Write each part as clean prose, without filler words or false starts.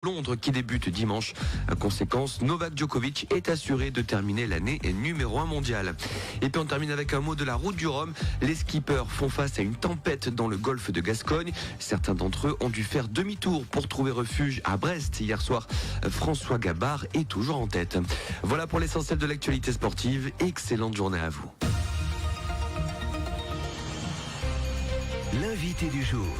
Londres qui débute dimanche. Conséquence, Novak Djokovic est assuré de terminer l'année numéro 1 mondial. Et puis on termine avec un mot de la route du Rhum. Les skippers font face à une tempête dans le golfe de Gascogne. Certains d'entre eux ont dû faire demi-tour pour trouver refuge à Brest hier soir. François Gabard est toujours en tête. Voilà pour l'essentiel de l'actualité sportive. Excellente journée à vous. L'invité du jour.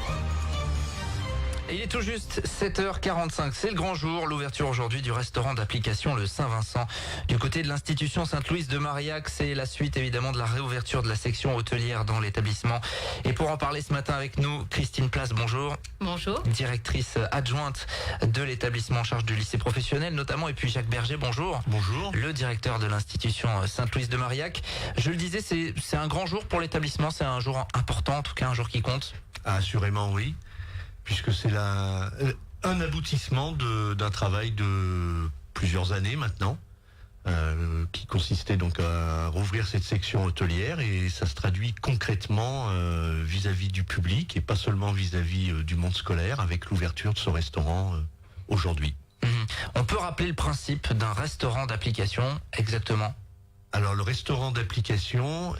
Et il est tout juste 7h45, c'est le grand jour, l'ouverture aujourd'hui du restaurant d'application Le Saint-Vincent. Du côté de l'institution Sainte-Louise de Marillac, c'est la suite évidemment de la réouverture de la section hôtelière dans l'établissement. Et pour en parler ce matin avec nous, Christine Place, bonjour. Bonjour. Directrice adjointe de l'établissement en charge du lycée professionnel notamment. Et puis Jacques Berger, bonjour. Bonjour. Le directeur de l'institution Sainte-Louise de Marillac. Je le disais, c'est un grand jour pour l'établissement, c'est un jour important, en tout cas un jour qui compte. Assurément oui, puisque c'est un aboutissement d'un travail de plusieurs années maintenant, qui consistait donc à rouvrir cette section hôtelière, et ça se traduit concrètement vis-à-vis du public et pas seulement vis-à-vis du monde scolaire avec l'ouverture de ce restaurant aujourd'hui. On peut rappeler le principe d'un restaurant d'application exactement? Alors le restaurant d'application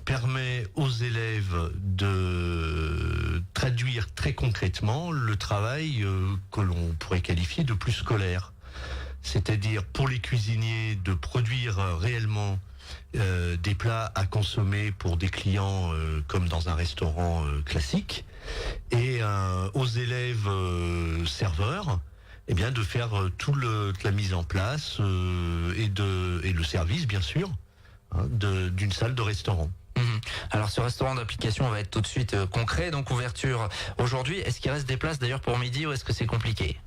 permet aux élèves de traduire très concrètement le travail que l'on pourrait qualifier de plus scolaire. C'est-à-dire pour les cuisiniers de produire réellement des plats à consommer pour des clients comme dans un restaurant classique, et aux élèves serveurs, eh bien de faire toute la mise en place et le service bien sûr d'une salle de restaurant. Alors ce restaurant d'application va être tout de suite concret, donc ouverture aujourd'hui. Est-ce qu'il reste des places d'ailleurs pour midi ou est-ce que c'est compliqué?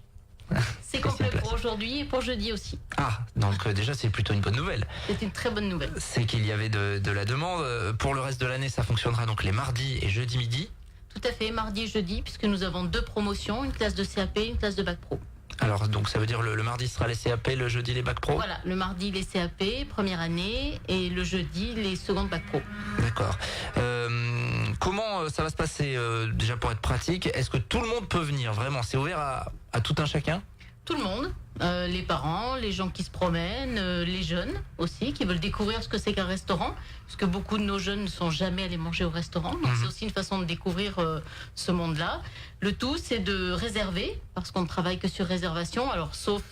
C'est complet pour aujourd'hui et pour jeudi aussi. Ah, donc déjà c'est plutôt une bonne nouvelle. C'est une très bonne nouvelle. C'est qu'il y avait de la demande. Pour le reste de l'année, ça fonctionnera donc les mardis et jeudi midi. Tout à fait, mardi et jeudi, puisque nous avons 2 promotions, une classe de CAP et une classe de bac pro. Alors donc ça veut dire le mardi sera les CAP, le jeudi les bac pro? Voilà, le mardi les CAP, première année, et le jeudi les secondes bac pro. D'accord. Comment ça va se passer déjà pour être pratique? Est-ce que tout le monde peut venir vraiment? C'est ouvert à tout un chacun? Tout le monde, les parents, les gens qui se promènent, les jeunes aussi, qui veulent découvrir ce que c'est qu'un restaurant, parce que beaucoup de nos jeunes ne sont jamais allés manger au restaurant, donc c'est aussi une façon de découvrir ce monde-là. Le tout, c'est de réserver, parce qu'on ne travaille que sur réservation, alors sauf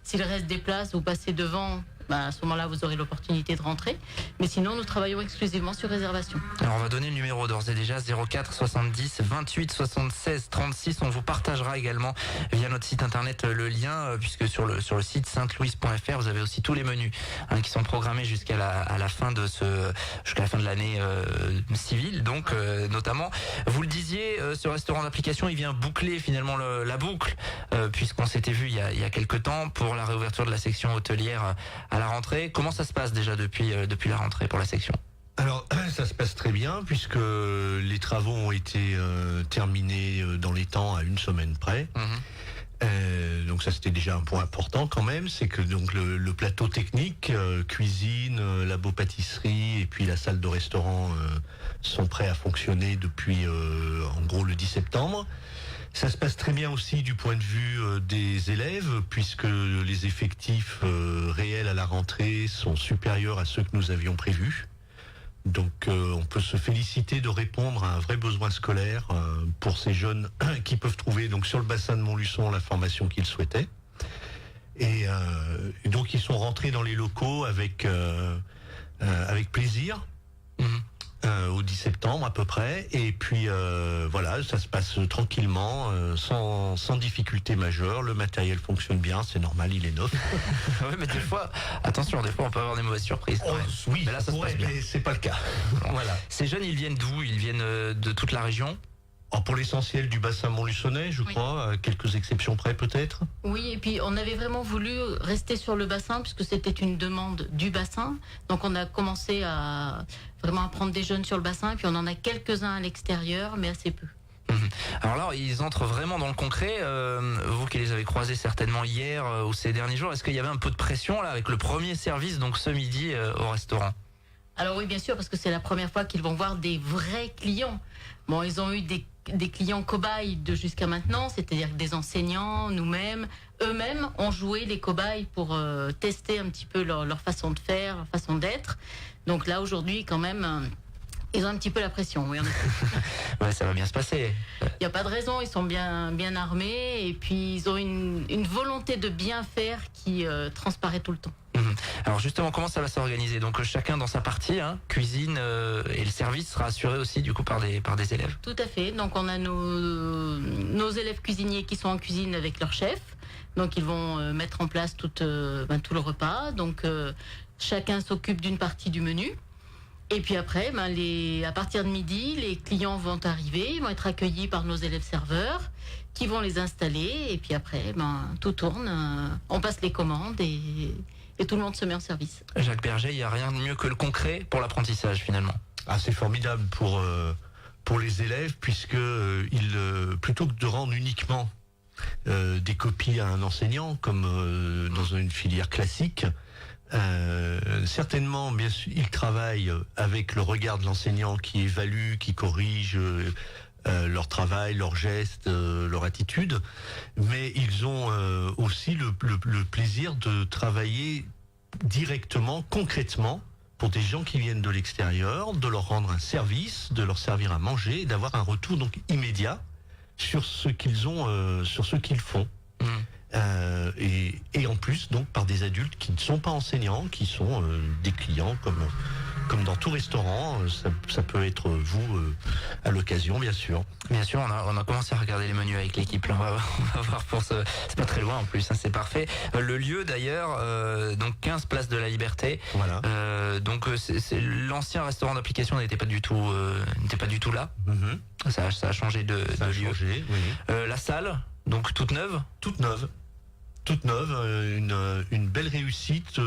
s'il reste des places, vous passez devant, à ce moment-là, vous aurez l'opportunité de rentrer. Mais sinon, nous travaillons exclusivement sur réservation. Alors, on va donner le numéro d'ores et déjà, 04 70 28 76 36. On vous partagera également via notre site internet le lien, puisque sur le site sainte-louise.fr, vous avez aussi tous les menus qui sont programmés jusqu'à la fin de l'année civile. Donc, notamment, vous le disiez, ce restaurant d'application, il vient boucler finalement la boucle, puisqu'on s'était vu il y a quelques temps pour la réouverture de la section hôtelière à la rentrée. Comment ça se passe déjà depuis la rentrée pour la section? Alors ça se passe très bien, puisque les travaux ont été terminés dans les temps à une semaine près. Donc ça c'était déjà un point important quand même, c'est que donc le plateau technique, cuisine, labo pâtisserie et puis la salle de restaurant sont prêts à fonctionner depuis en gros le 10 septembre. Ça se passe très bien aussi du point de vue des élèves, puisque les effectifs réels à la rentrée sont supérieurs à ceux que nous avions prévus. Donc on peut se féliciter de répondre à un vrai besoin scolaire pour ces jeunes qui peuvent trouver donc sur le bassin de Montluçon la formation qu'ils souhaitaient. Et donc ils sont rentrés dans les locaux avec plaisir. Au 10 septembre à peu près, et puis voilà, ça se passe tranquillement, sans difficulté majeure. Le matériel fonctionne bien, c'est normal, il est neuf. Oui, mais des fois, attention, des fois on peut avoir des mauvaises surprises. Oui, mais là ça se passe bien. Mais c'est pas le cas. Voilà. Ces jeunes, ils viennent d'où? Ils viennent de toute la région? Pour l'essentiel du bassin montluçonnais, je crois, à quelques exceptions près peut-être. Oui, et puis on avait vraiment voulu rester sur le bassin puisque c'était une demande du bassin. Donc on a commencé à vraiment prendre des jeunes sur le bassin, et puis on en a quelques-uns à l'extérieur, mais assez peu. Alors là, ils entrent vraiment dans le concret. Vous qui les avez croisés certainement hier ou ces derniers jours, est-ce qu'il y avait un peu de pression là avec le premier service, donc ce midi au restaurant? Alors oui, bien sûr, parce que c'est la première fois qu'ils vont voir des vrais clients. Bon, ils ont eu des des clients cobayes de jusqu'à maintenant, c'est-à-dire que des enseignants, nous-mêmes, eux-mêmes ont joué les cobayes pour tester un petit peu leur façon de faire, leur façon d'être. Donc là, aujourd'hui, quand même, ils ont un petit peu la pression, oui, en effet. Ouais, ça va bien se passer. Il n'y a pas de raison, ils sont bien armés et puis ils ont une volonté de bien faire qui transparaît tout le temps. Alors justement, comment ça va s'organiser? Donc chacun dans sa partie, cuisine et le service sera assuré aussi du coup par des élèves. Tout à fait. Donc on a nos élèves cuisiniers qui sont en cuisine avec leur chef. Donc ils vont mettre en place tout le repas. Donc chacun s'occupe d'une partie du menu. Et puis après, à partir de midi, les clients vont arriver, ils vont être accueillis par nos élèves serveurs qui vont les installer. Et puis après, tout tourne, on passe les commandes et tout le monde se met en service. Jacques Berger, il n'y a rien de mieux que le concret pour l'apprentissage finalement. Ah, c'est formidable pour les élèves puisque plutôt que de rendre uniquement des copies à un enseignant comme dans une filière classique, certainement, bien sûr, ils travaillent avec le regard de l'enseignant qui évalue, qui corrige leur travail, leurs gestes, leur attitude, mais ils ont aussi le plaisir de travailler directement, concrètement, pour des gens qui viennent de l'extérieur, de leur rendre un service, de leur servir à manger, et d'avoir un retour donc immédiat sur ce qu'ils ont, sur ce qu'ils font. Et en plus donc par des adultes qui ne sont pas enseignants, qui sont des clients comme dans tout restaurant. Ça peut être vous à l'occasion, bien sûr. Bien sûr, on a commencé à regarder les menus avec l'équipe. On va voir pour ce. C'est pas très loin en plus, c'est parfait. Le lieu d'ailleurs, donc 15 place de la Liberté. Voilà. Donc c'est l'ancien restaurant d'application n'était pas du tout là. Ça a changé de lieu. Changé, oui. La salle, donc toute neuve. Toute neuve, une belle réussite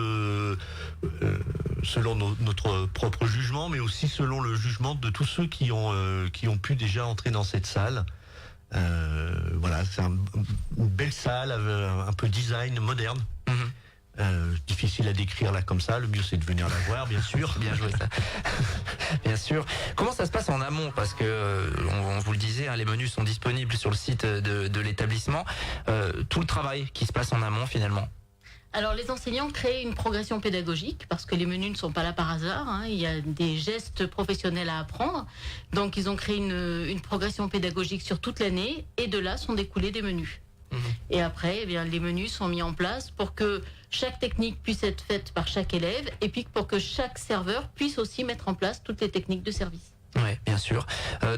selon notre propre jugement, mais aussi selon le jugement de tous ceux qui ont pu déjà entrer dans cette salle. Voilà, c'est une belle salle, un peu design moderne. Difficile à décrire là comme ça, le mieux c'est de venir la voir, bien sûr. Bien joué ça. Bien sûr. Comment ça se passe en amont? Parce que on vous le disait, les menus sont disponibles sur le site de l'établissement. Tout le travail qui se passe en amont finalement. Alors les enseignants créent une progression pédagogique parce que les menus ne sont pas là par hasard. Il y a des gestes professionnels à apprendre. Donc ils ont créé une progression pédagogique sur toute l'année et de là sont découlés des menus. Et après, les menus sont mis en place pour que chaque technique puisse être faite par chaque élève et puis pour que chaque serveur puisse aussi mettre en place toutes les techniques de service. Oui, bien sûr.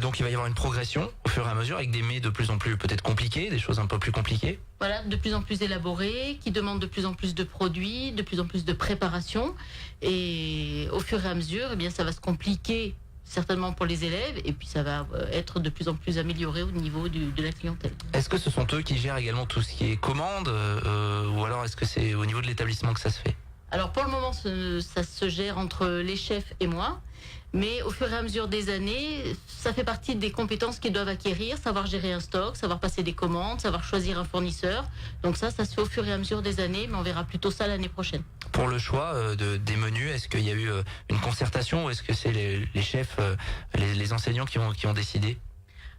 Donc il va y avoir une progression au fur et à mesure avec des mets de plus en plus peut-être compliqués, des choses un peu plus compliquées. Voilà, de plus en plus élaborées, qui demandent de plus en plus de produits, de plus en plus de préparation. Et au fur et à mesure, ça va se compliquer certainement pour les élèves, et puis ça va être de plus en plus amélioré au niveau de la clientèle. Est-ce que ce sont eux qui gèrent également tout ce qui est commande, ou alors est-ce que c'est au niveau de l'établissement que ça se fait? Alors pour le moment, ça se gère entre les chefs et moi, mais au fur et à mesure des années, ça fait partie des compétences qu'ils doivent acquérir, savoir gérer un stock, savoir passer des commandes, savoir choisir un fournisseur. Donc ça se fait au fur et à mesure des années, mais on verra plutôt ça l'année prochaine. Pour le choix des menus, est-ce qu'il y a eu une concertation ou est-ce que c'est les chefs, les enseignants qui ont décidé?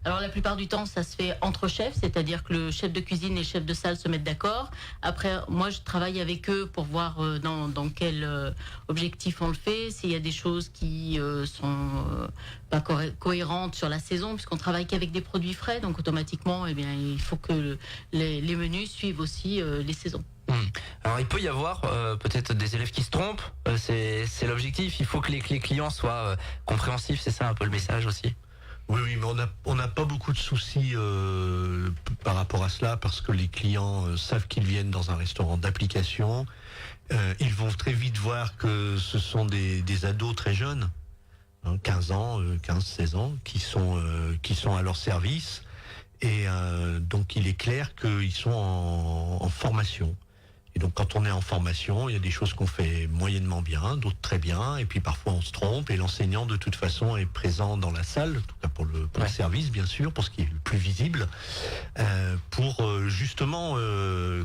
Alors la plupart du temps, ça se fait entre chefs, c'est-à-dire que le chef de cuisine et le chef de salle se mettent d'accord. Après, moi, je travaille avec eux pour voir dans quel objectif on le fait, s'il y a des choses qui sont pas cohérentes sur la saison, puisqu'on travaille qu'avec des produits frais, donc automatiquement, il faut que les menus suivent aussi les saisons. Alors il peut y avoir peut-être des élèves qui se trompent, c'est l'objectif, il faut que les clients soient compréhensifs, c'est ça un peu le message aussi. Oui, mais on n'a pas beaucoup de soucis par rapport à cela parce que les clients savent qu'ils viennent dans un restaurant d'application. Ils vont très vite voir que ce sont des ados très jeunes, 15 ans, 15-16 ans, qui sont à leur service. Et donc il est clair qu'ils sont en formation. Et donc quand on est en formation, il y a des choses qu'on fait moyennement bien, d'autres très bien, et puis parfois on se trompe, et l'enseignant de toute façon est présent dans la salle, en tout cas pour le service bien sûr, pour ce qui est le plus visible, pour justement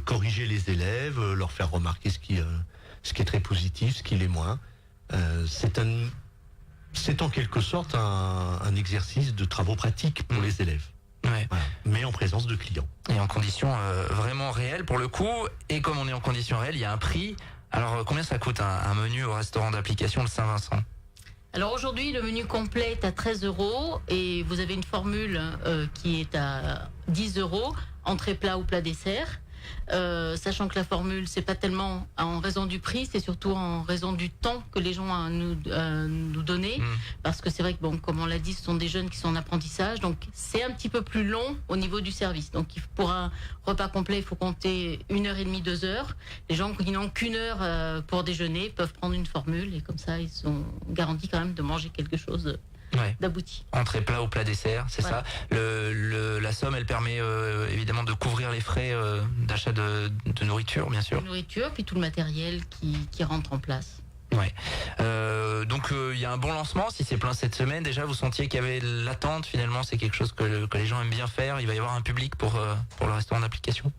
corriger les élèves, leur faire remarquer ce qui est très positif, ce qui l'est moins. C'est c'est en quelque sorte un exercice de travaux pratiques pour les élèves. Ouais. Voilà. Mais en présence de clients. Et en conditions vraiment réelles pour le coup. Et comme on est en conditions réelles, il y a un prix. Alors combien ça coûte un menu au restaurant d'application le Saint-Vincent ? Alors aujourd'hui, le menu complet est à 13 € et vous avez une formule qui est à 10 €, entrée plat ou plat dessert. Sachant que la formule, c'est pas tellement en raison du prix, c'est surtout en raison du temps que les gens ont à nous donner. Parce que c'est vrai que, bon, comme on l'a dit, ce sont des jeunes qui sont en apprentissage, donc c'est un petit peu plus long au niveau du service. Donc pour un repas complet, il faut compter 1h30, 2 heures. Les gens qui n'ont qu'une heure pour déjeuner peuvent prendre une formule et comme ça, ils sont garantis quand même de manger quelque chose d'abouti. Entrée plat ou plat dessert, c'est voilà. ça. La somme, elle permet évidemment de couvrir les frais d'achat de nourriture, bien sûr. De nourriture, puis tout le matériel qui rentre en place. Ouais. Donc il y a un bon lancement. Si c'est plein cette semaine, déjà vous sentiez qu'il y avait l'attente. Finalement, c'est quelque chose que les gens aiment bien faire. Il va y avoir un public pour le restaurant d'application.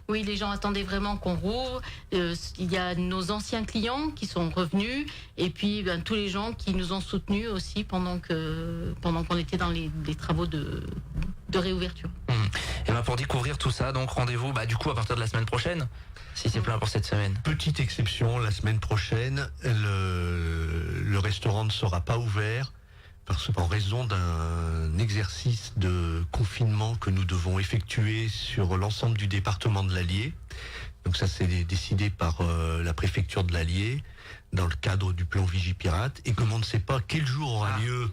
Oui, les gens attendaient vraiment qu'on rouvre. Il y a nos anciens clients qui sont revenus et puis tous les gens qui nous ont soutenus aussi pendant qu'on était dans les travaux de réouverture. Et ben pour découvrir tout ça, donc rendez-vous du coup à partir de la semaine prochaine, si c'est plein pour cette semaine. Petite exception, la semaine prochaine, le restaurant ne sera pas ouvert en raison d'un exercice de confinement que nous devons effectuer sur l'ensemble du département de l'Allier. Donc ça, c'est décidé par la préfecture de l'Allier dans le cadre du plan Vigipirate. Et comme on ne sait pas quel jour aura lieu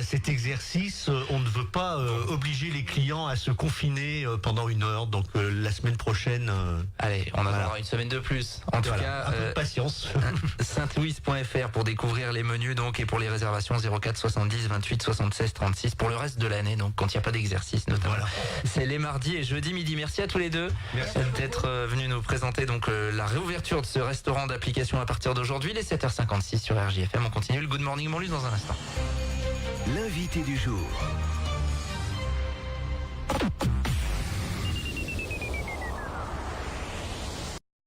cet exercice, on ne veut pas obliger les clients à se confiner pendant 1 heure. Donc la semaine prochaine... Allez, on aura une semaine de plus. En tout cas, un peu de patience. saintlouis.fr pour découvrir les menus donc et pour les réservations 04 70 28 76 36 pour le reste de l'année, donc quand il n'y a pas d'exercice notamment. Voilà. C'est les mardis et jeudis midi. Merci à tous les deux d'être venus nous présenter donc la réouverture de ce restaurant d'application à partir d'aujourd'hui, les 7h56 sur RJFM. On continue le Good Morning Banlieue dans un instant. L'invité du jour.